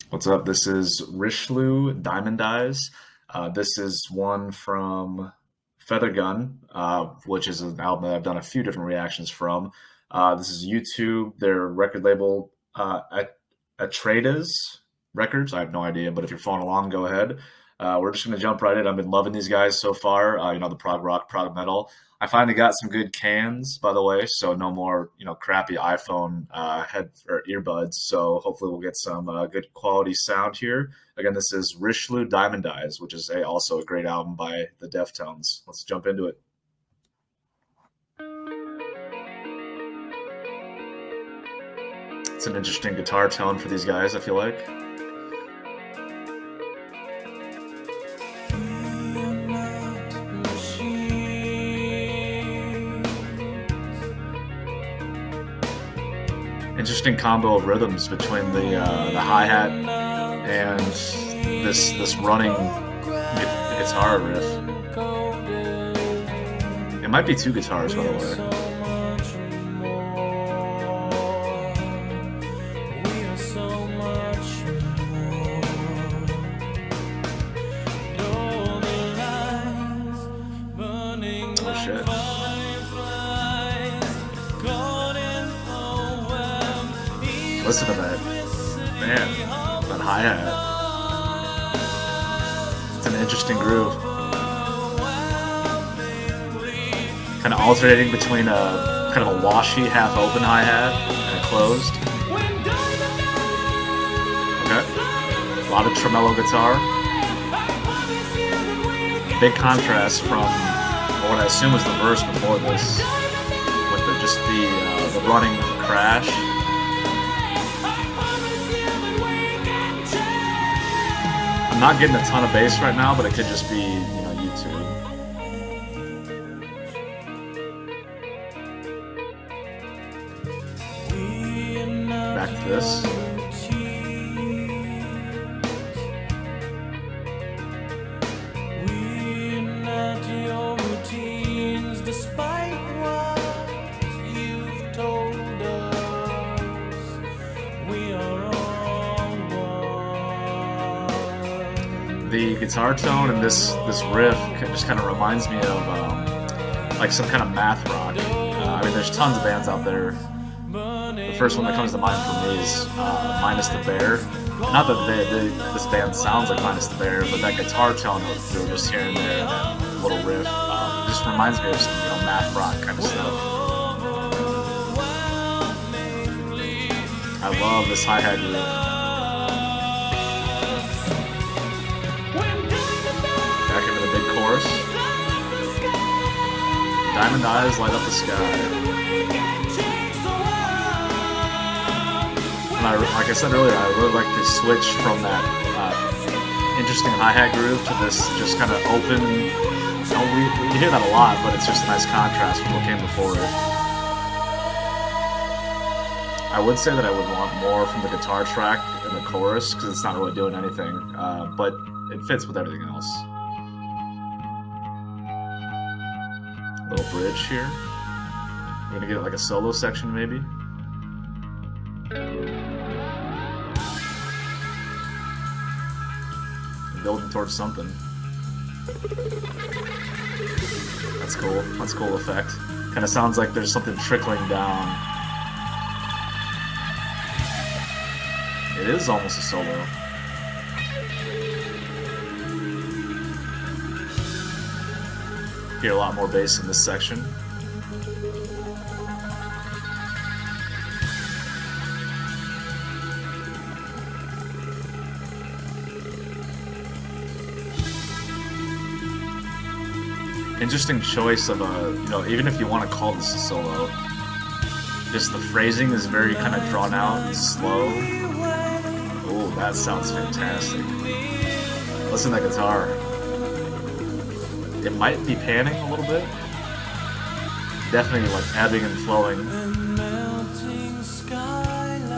What's up? This is Rishloo Diamond Eyes. This is one from Feather Gun, which is an album that I've done a few different reactions from. This is YouTube, their record label, Atreides Records. I have no idea, but if you're following along, go ahead. We're just going to jump right in. I've been loving these guys so far. The prog rock, prog metal. I finally got some good cans, by the way, so no more, crappy iPhone head or earbuds. So hopefully we'll get some good quality sound here. Again, this is Rishloo Diamond Eyes, which is also a great album by the Deftones. Let's jump into it. It's an interesting guitar tone for these guys, I feel like. Interesting combo of rhythms between the hi-hat and this running guitar riff. It might be two guitars, by the way. Oh shit. Listen to that. Man, that hi-hat. It's an interesting groove. Kind of alternating between a kind of a washy, half-open hi-hat and a closed. Okay. A lot of tremolo guitar. Big contrast from what I assume was the verse before this, with the running crash. I'm not getting a ton of bass right now, but it could just be, YouTube. Back to this. The guitar tone and this riff just kind of reminds me of like some kind of math rock. There's tons of bands out there. The first one that comes to mind for me is Minus the Bear. Not that this band sounds like Minus the Bear, but that guitar tone that we were just hearing there, that little riff, just reminds me of some math rock kind of stuff. I love this hi-hat groove. Chorus. Diamond eyes light up the sky. And like I said earlier, I really like to switch from that interesting hi-hat groove to this just kind of open. We hear that a lot, but it's just a nice contrast from what came before it. I would say that I would want more from the guitar track in the chorus because it's not really doing anything, but it fits with everything else. Little bridge here. We're gonna get like a solo section maybe. I'm building towards something. That's cool. That's a cool effect. Kind of sounds like there's something trickling down. It is almost a solo. Hear a lot more bass in this section. Interesting choice of even if you want to call this a solo, just the phrasing is very kind of drawn out and slow. Oh, that sounds fantastic. Listen to that guitar. It might be panning a little bit. Definitely like ebbing and flowing.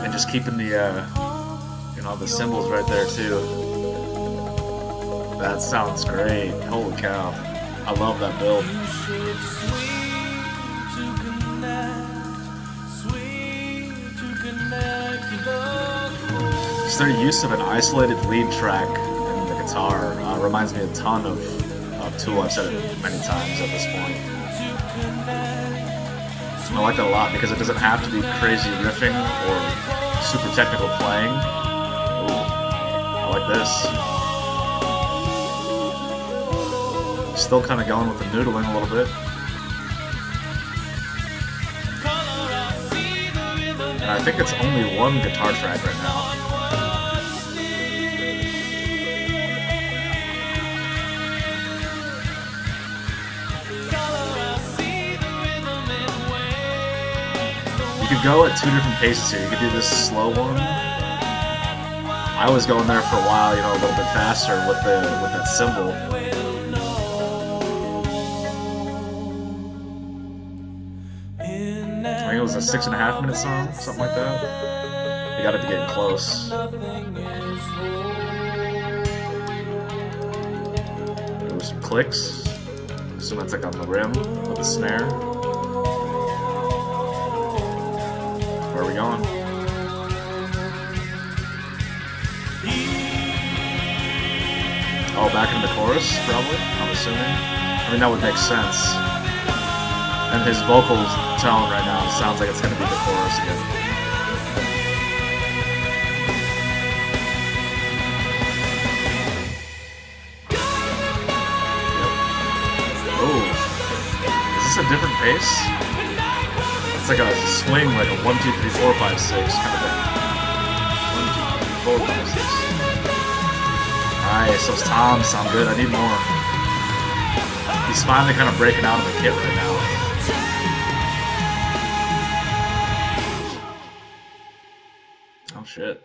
And just keeping the the cymbals right there too. That sounds great. Holy cow. I love that build. Just their use of an isolated lead track in the guitar reminds me a ton of Tool. I've said it many times at this point. I like that a lot because it doesn't have to be crazy riffing or super technical playing. Ooh, I like this. Still kind of going with the noodling a little bit. And I think it's only one guitar track right now. You could go at two different paces here. You could do this slow one. I was going there for a while, a little bit faster with that cymbal. I think it was a 6.5 minute song, something like that. You gotta be getting close. There was some clicks. So that's like on the rim with the snare. Where are we going? Oh, back into the chorus, probably, I'm assuming. I mean, that would make sense. And his vocal tone right now sounds like it's going to be the chorus again. Yep. Oh, is this a different pace? It's like a swing, like a 1, 2, 3, 4, 5, 6 kind of thing. 1, 2, 3, 4, 5, 6. Nice, those toms sound good. I need more. He's finally kind of breaking out of the kit right now. Oh shit.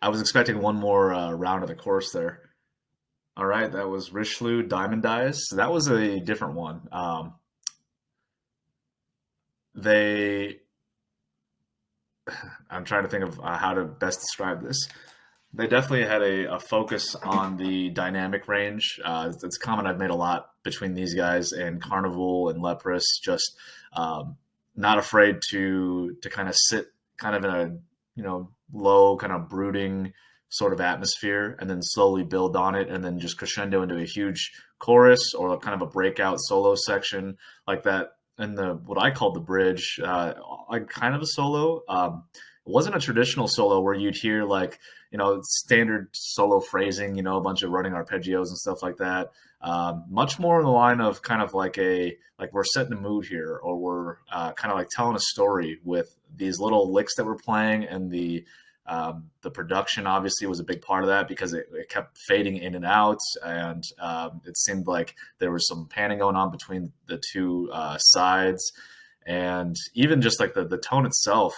I was expecting one more round of the chorus there. All right, that was Rishloo Diamond Eyes. So that was a different one. I'm trying to think of how to best describe this. They definitely had a focus on the dynamic range. It's a comment I've made a lot between these guys and Carnival and Leprous, just not afraid to kind of sit kind of in a low kind of brooding sort of atmosphere and then slowly build on it and then just crescendo into a huge chorus or kind of a breakout solo section like that. And what I called the bridge, like kind of a solo. It wasn't a traditional solo where you'd hear like, standard solo phrasing, a bunch of running arpeggios and stuff like that. Much more in the line of kind of like we're setting a mood here, or we're kind of like telling a story with these little licks that we're playing, and the production obviously was a big part of that because it kept fading in and out, and it seemed like there was some panning going on between the two sides, and even just like the tone itself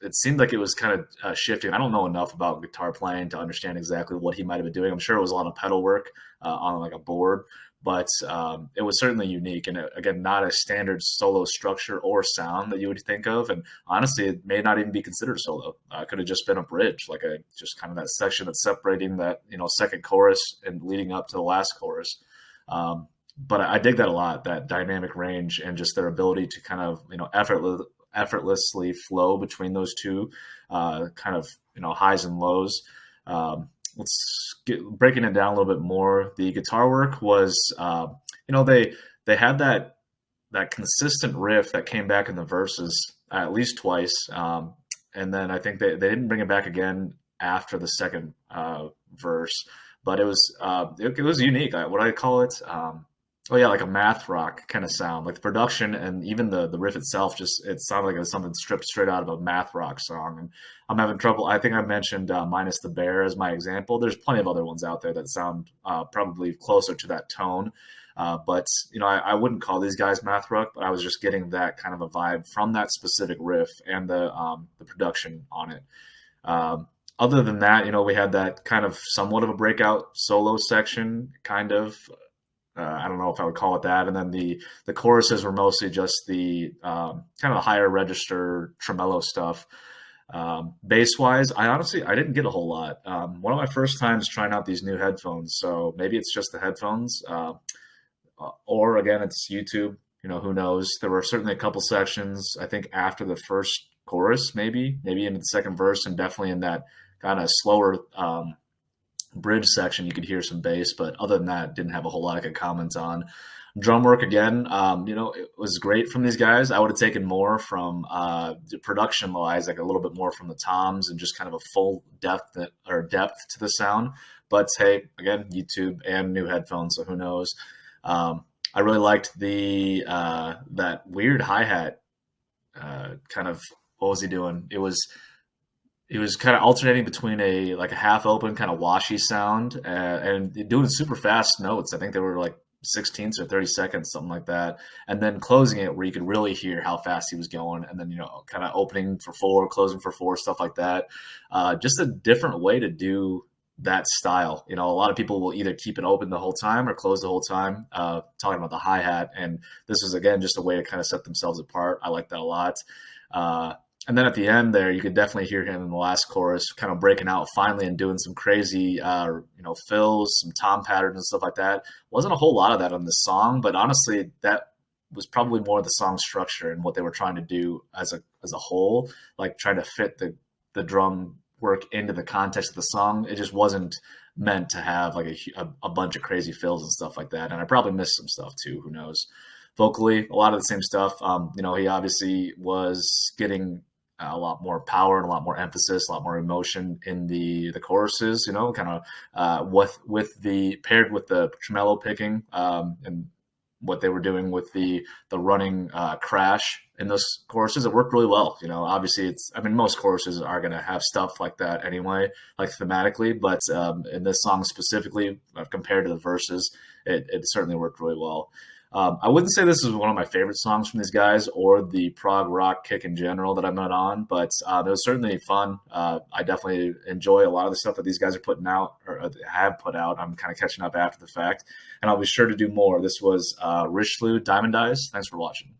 it seemed like it was kind of shifting. I don't know enough about guitar playing to understand exactly what he might have been doing. I'm sure it was a lot of pedal work on like a board, but it was certainly unique. And again, not a standard solo structure or sound that you would think of. And honestly, it may not even be considered solo. It could have just been a bridge, like just kind of that section that's separating that, second chorus and leading up to the last chorus. But I dig that a lot, that dynamic range and just their ability to kind of, effortlessly flow between those two kind of highs and lows. Let's breaking it down a little bit more. The guitar work was they had that consistent riff that came back in the verses at least twice, and then I think they didn't bring it back again after the second verse, but it was unique. What I call it, like a math rock kind of sound. Like the production and even the riff itself, it sounded like it was something stripped straight out of a math rock song. And I'm having trouble. I think I mentioned Minus the Bear as my example. There's plenty of other ones out there that sound probably closer to that tone. But I wouldn't call these guys math rock, but I was just getting that kind of a vibe from that specific riff and the production on it. Other than that, we had that kind of somewhat of a breakout solo section, kind of. I don't know if I would call it that. And then the choruses were mostly just the kind of the higher register tremolo stuff. Bass-wise, I didn't get a whole lot. One of my first times trying out these new headphones, so maybe it's just the headphones, or again, it's YouTube. Who knows? There were certainly a couple sections, I think, after the first chorus, maybe into the second verse, and definitely in that kind of slower bridge section, you could hear some bass, but other than that, didn't have a whole lot I could comment on. Drum work again, it was great from these guys. I would have taken more from production wise, like a little bit more from the toms and just kind of a full depth to the sound. But hey, again, YouTube and new headphones, so who knows? I really liked the that weird hi hat. Kind of, what was he doing? It was kind of alternating between a like a half open kind of washy sound and doing super fast notes. I think they were like 16ths or 30 seconds, something like that. And then closing it where you could really hear how fast he was going. And then, kind of opening for four, closing for four, stuff like that. Just a different way to do that style. A lot of people will either keep it open the whole time or close the whole time, talking about the hi-hat. And this was, again, just a way to kind of set themselves apart. I like that a lot. And then at the end there, you could definitely hear him in the last chorus kind of breaking out finally and doing some crazy, fills, some tom patterns and stuff like that. Wasn't a whole lot of that on this song, but honestly, that was probably more the song structure and what they were trying to do as a whole, like trying to fit the drum work into the context of the song. It just wasn't meant to have like a bunch of crazy fills and stuff like that. And I probably missed some stuff too. Who knows? Vocally, a lot of the same stuff. He obviously was getting a lot more power and a lot more emphasis, a lot more emotion in the choruses, kind of paired with the tremolo picking, and what they were doing with the running crash in those choruses. It worked really well. Obviously most choruses are going to have stuff like that anyway, like thematically, but in this song specifically, compared to the verses, it certainly worked really well. I wouldn't say this is one of my favorite songs from these guys or the prog rock kick in general that I'm not on, but it was certainly fun. I definitely enjoy a lot of the stuff that these guys are putting out or have put out. I'm kind of catching up after the fact, and I'll be sure to do more. This was Rishloo, Diamond Eyes. Thanks for watching.